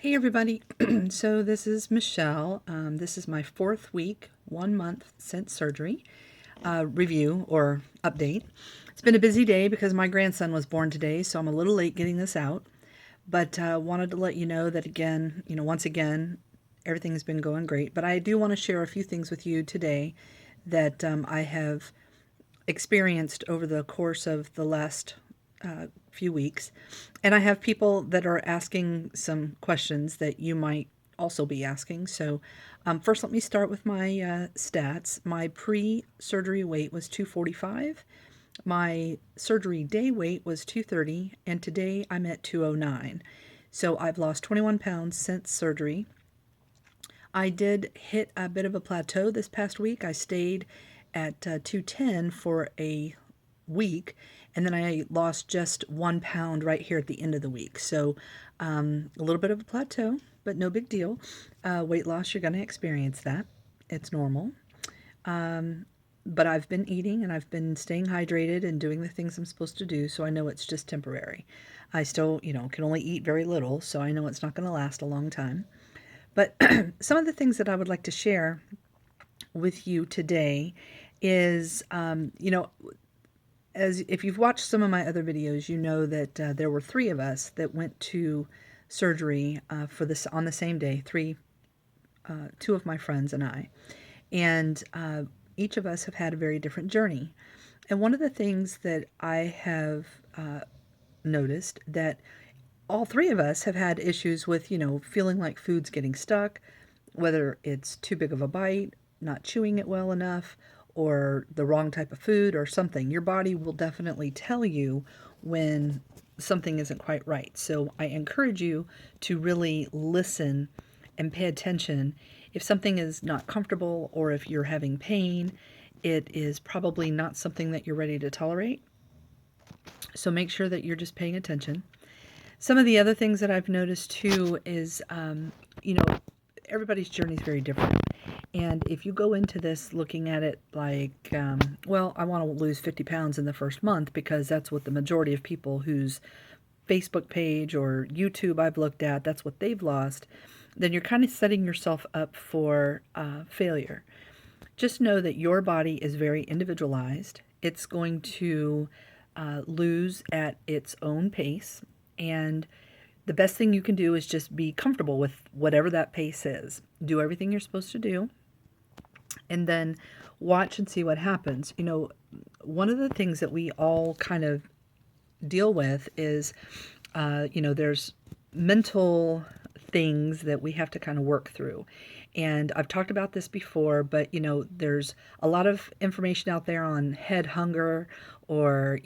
Hey everybody, so this is Michelle. This is my fourth week, 1 month since surgery review or update. It's been a busy day because my grandson was born today, so I'm a little late getting this out. But wanted to let you know that again, once again, everything's been going great. But I do want to share a few things with you today that I have experienced over the course of the last few weeks. And I have people that are asking some questions that you might also be asking. So, first, let me start with my stats. My pre surgery weight was 245. My surgery day weight was 230. And today I'm at 209. So, I've lost 21 pounds since surgery. I did hit a bit of a plateau this past week. I stayed at 210 for a week, and then I lost just 1 pound right here at the end of the week. So a little bit of a plateau, but no big deal. Weight loss, you're going to experience that. It's normal. But I've been eating and I've been staying hydrated and doing the things I'm supposed to do, so I know it's just temporary. I still, can only eat very little, so I know it's not going to last a long time. But some of the things that I would like to share with you today is, as if you've watched some of my other videos, you know that there were three of us that went to surgery for this on the same day. Two of my friends and I, and each of us have had a very different journey. And one of the things that I have noticed that all three of us have had issues with, feeling like food's getting stuck, whether it's too big of a bite, not chewing it well enough, or the wrong type of food or something. Your body will definitely tell you when something isn't quite right. So I encourage you to really listen and pay attention. If something is not comfortable or if you're having pain, it is probably not something that you're ready to tolerate. So make sure that you're just paying attention. Some of the other things that I've noticed too is, everybody's journey is very different. And if you go into this looking at it like, I want to lose 50 pounds in the first month because that's what the majority of people whose Facebook page or YouTube I've looked at, that's what they've lost, then you're kind of setting yourself up for failure. Just know that your body is very individualized. It's going to lose at its own pace. And the best thing you can do is just be comfortable with whatever that pace is. Do everything you're supposed to do, and then watch and see what happens. One of the things that we all kind of deal with is, there's mental things that we have to kind of work through. And I've talked about this before, but there's a lot of information out there on head hunger, or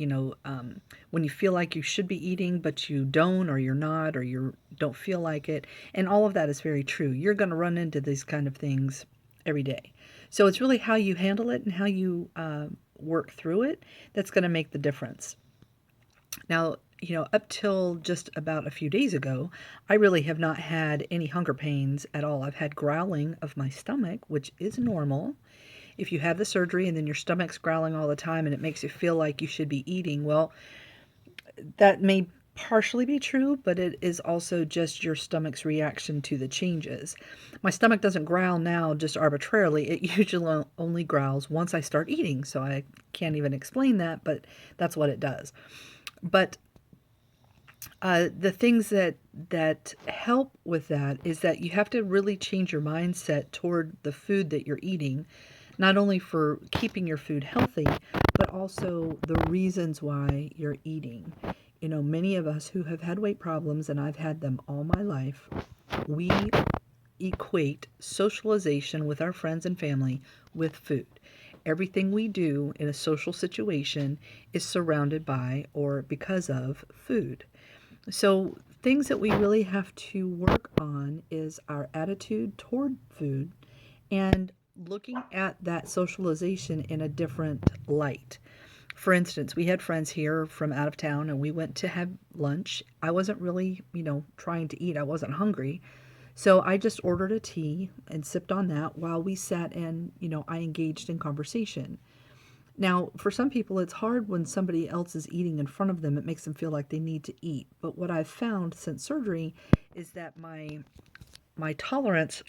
when you feel like you should be eating but you don't, or you're not, or you don't feel like it. And all of that is very true. You're going to run into these kind of things every day. So it's really how you handle it and how you work through it that's going to make the difference. Now, up till just about a few days ago, I really have not had any hunger pains at all. I've had growling of my stomach, which is normal. If you have the surgery and then your stomach's growling all the time and it makes you feel like you should be eating, well, that may partially be true, but it is also just your stomach's reaction to the changes. My stomach doesn't growl now just arbitrarily. It usually only growls once I start eating, so I can't even explain that, but that's what it does. But the things that help with that is that you have to really change your mindset toward the food that you're eating, not only for keeping your food healthy, but also the reasons why you're eating. Many of us who have had weight problems, and I've had them all my life, we equate socialization with our friends and family with food. Everything we do in a social situation is surrounded by or because of food. So things that we really have to work on is our attitude toward food and looking at that socialization in a different light. For instance, we had friends here from out of town and we went to have lunch. I wasn't really, trying to eat. I wasn't hungry. So I just ordered a tea and sipped on that while we sat and, I engaged in conversation. Now, for some people, it's hard when somebody else is eating in front of them. It makes them feel like they need to eat. But what I've found since surgery is that my tolerance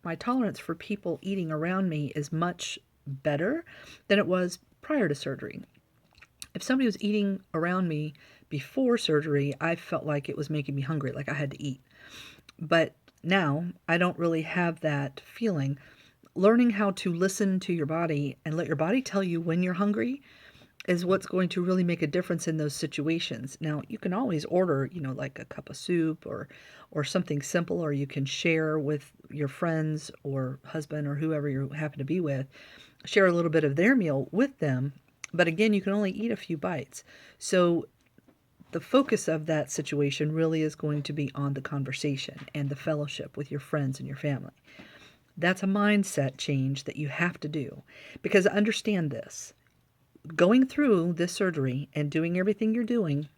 my tolerance for people eating around me is much better than it was prior to surgery. If somebody was eating around me before surgery, I felt like it was making me hungry, like I had to eat. But now I don't really have that feeling. Learning how to listen to your body and let your body tell you when you're hungry is what's going to really make a difference in those situations. Now, you can always order, like a cup of soup or something simple, or you can share with your friends or husband or whoever you happen to be with, share a little bit of their meal with them. But again, you can only eat a few bites. So the focus of that situation really is going to be on the conversation and the fellowship with your friends and your family. That's a mindset change that you have to do, because understand this: going through this surgery and doing everything you're doing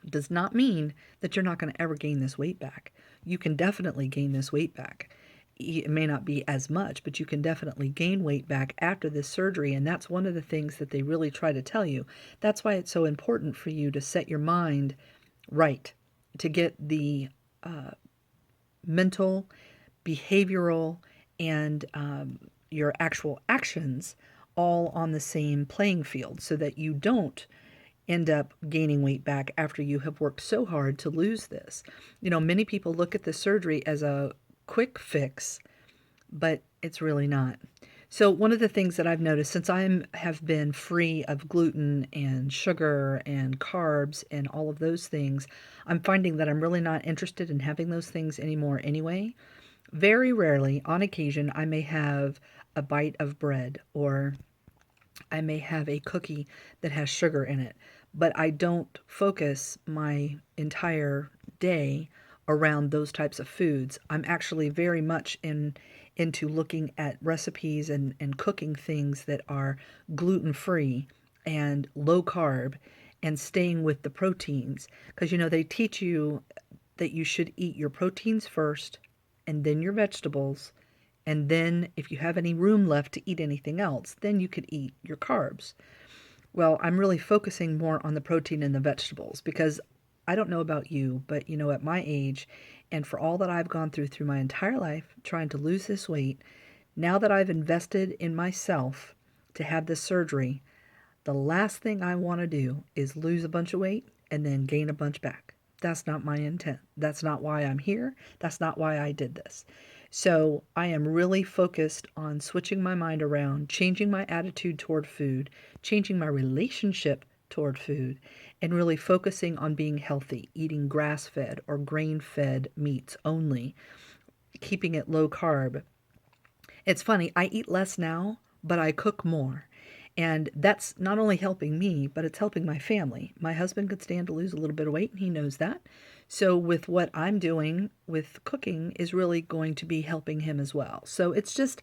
does not mean that you're not going to ever gain this weight back. You can definitely gain this weight back. It may not be as much, but you can definitely gain weight back after this surgery. And that's one of the things that they really try to tell you. That's why it's so important for you to set your mind right, to get the mental, behavioral, and your actual actions all on the same playing field, so that you don't end up gaining weight back after you have worked so hard to lose this. Many people look at the surgery as a quick fix, but it's really not. So one of the things that I've noticed since I have been free of gluten and sugar and carbs and all of those things, I'm finding that I'm really not interested in having those things anymore anyway. Very rarely, on occasion, I may have a bite of bread, or I may have a cookie that has sugar in it, but I don't focus my entire day around those types of foods. I'm actually very much into looking at recipes and cooking things that are gluten-free and low carb, and staying with the proteins, because they teach you that you should eat your proteins first and then your vegetables, and then if you have any room left to eat anything else, then you could eat your carbs. Well, I'm really focusing more on the protein and the vegetables, because I don't know about you, but at my age, and for all that I've gone through my entire life trying to lose this weight, now that I've invested in myself to have this surgery, the last thing I want to do is lose a bunch of weight and then gain a bunch back. That's not my intent. That's not why I'm here. That's not why I did this. So I am really focused on switching my mind around, changing my attitude toward food, changing my relationship toward food, and really focusing on being healthy, eating grass-fed or grain-fed meats only, keeping it low carb. It's funny, I eat less now, but I cook more. And that's not only helping me, but it's helping my family. My husband could stand to lose a little bit of weight, and he knows that. So with what I'm doing with cooking is really going to be helping him as well. So it's just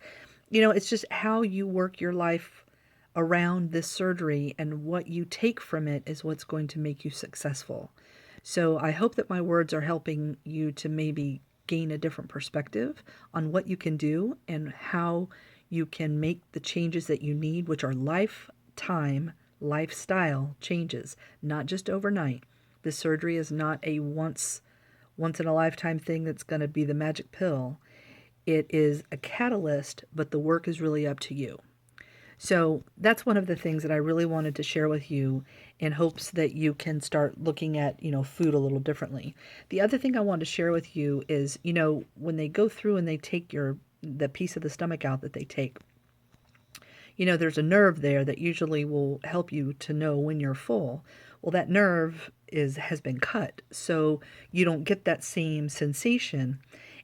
how you work your life around this surgery, and what you take from it is what's going to make you successful. So I hope that my words are helping you to maybe gain a different perspective on what you can do and how you can make the changes that you need, which are lifetime lifestyle changes, not just overnight. This surgery is not a once in a lifetime thing that's going to be the magic pill. It is a catalyst, but the work is really up to you. So that's one of the things that I really wanted to share with you, in hopes that you can start looking at, food a little differently. The other thing I want to share with you is, when they go through and they take the piece of the stomach out that they take, there's a nerve there that usually will help you to know when you're full. Well, that nerve has been cut, so you don't get that same sensation.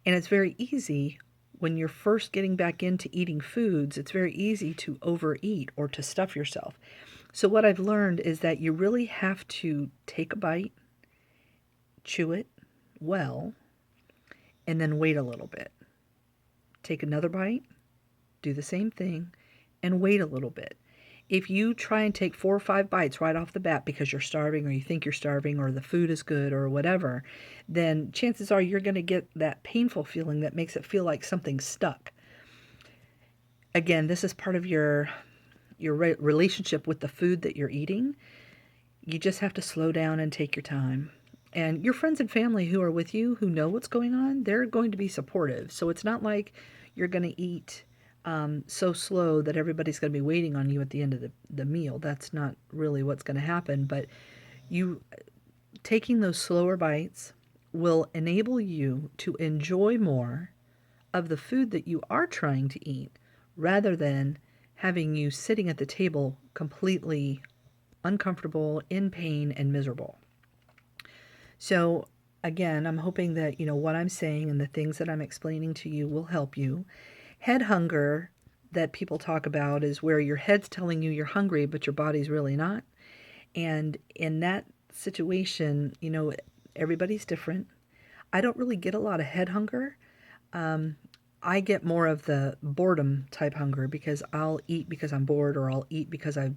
And it's very easy when you're first getting back into eating foods, it's very easy to overeat or to stuff yourself. So what I've learned is that you really have to take a bite, chew it well, and then wait a little bit. Take another bite, do the same thing, and wait a little bit. If you try and take 4 or 5 bites right off the bat because you're starving, or you think you're starving, or the food is good, or whatever, then chances are you're going to get that painful feeling that makes it feel like something's stuck. Again, this is part of your your relationship with the food that you're eating, you just have to slow down and take your time. And your friends and family who are with you, who know what's going on, they're going to be supportive. So it's not like you're going to eat so slow that everybody's going to be waiting on you at the end of the meal. That's not really what's going to happen. But you taking those slower bites will enable you to enjoy more of the food that you are trying to eat rather than having you sitting at the table completely uncomfortable, in pain, and miserable. So, again, I'm hoping that, what I'm saying and the things that I'm explaining to you will help you. Head hunger that people talk about is where your head's telling you you're hungry, but your body's really not. And in that situation, everybody's different. I don't really get a lot of head hunger. I get more of the boredom type hunger because I'll eat because I'm bored, or I'll eat because I,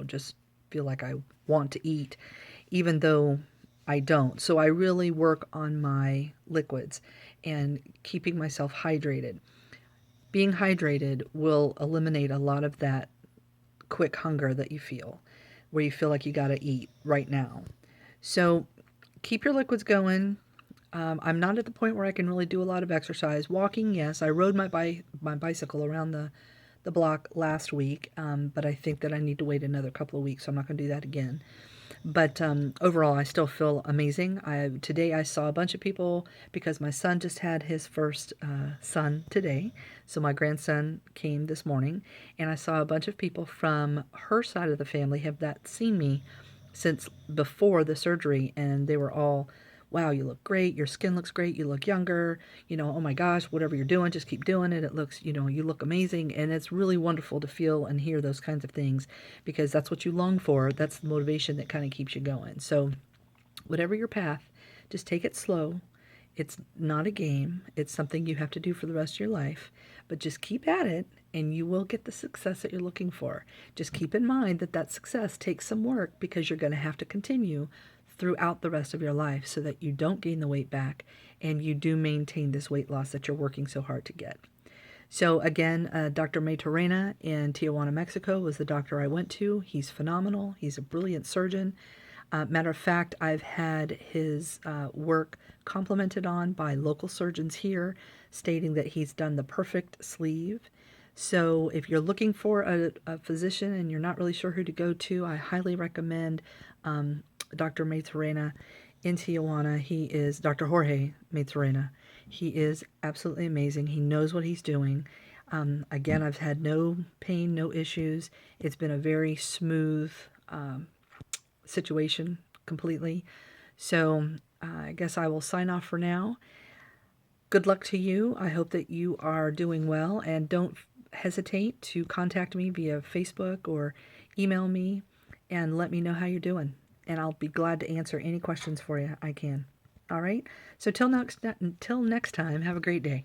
just feel like I want to eat, even though I don't. So I really work on my liquids and keeping myself hydrated. Being hydrated will eliminate a lot of that quick hunger that you feel, where you feel like you got to eat right now. So keep your liquids going. I'm not at the point where I can really do a lot of exercise. Walking, yes. I rode my bicycle around the block last week, but I think that I need to wait another couple of weeks, so I'm not going to do that again. But overall, I still feel amazing. Today I saw a bunch of people because my son just had his first son today. So my grandson came this morning, and I saw a bunch of people from her side of the family have not seen me since before the surgery, and they were all, wow, you look great, your skin looks great, you look younger, oh my gosh, whatever you're doing, just keep doing it. It looks, you look amazing. And it's really wonderful to feel and hear those kinds of things, because that's what you long for. That's the motivation that kind of keeps you going. So whatever your path, just take it slow. It's not a game. It's something you have to do for the rest of your life, but just keep at it and you will get the success that you're looking for. Just keep in mind that that success takes some work, because you're going to have to continue throughout the rest of your life so that you don't gain the weight back and you do maintain this weight loss that you're working so hard to get. So again, Dr. Maytorena in Tijuana, Mexico was the doctor I went to. He's phenomenal. He's a brilliant surgeon. Matter of fact, I've had his work complimented on by local surgeons here, stating that he's done the perfect sleeve. So if you're looking for a physician and you're not really sure who to go to, I highly recommend Dr. Maytorena in Tijuana. He is Dr. Jorge Maytorena. He is absolutely amazing. He knows what he's doing. Again, I've had no pain, no issues. It's been a very smooth situation completely. So I guess I will sign off for now. Good luck to you. I hope that you are doing well, and don't hesitate to contact me via Facebook or email me and let me know how you're doing. And I'll be glad to answer any questions for you I can. All right? So until next time, have a great day.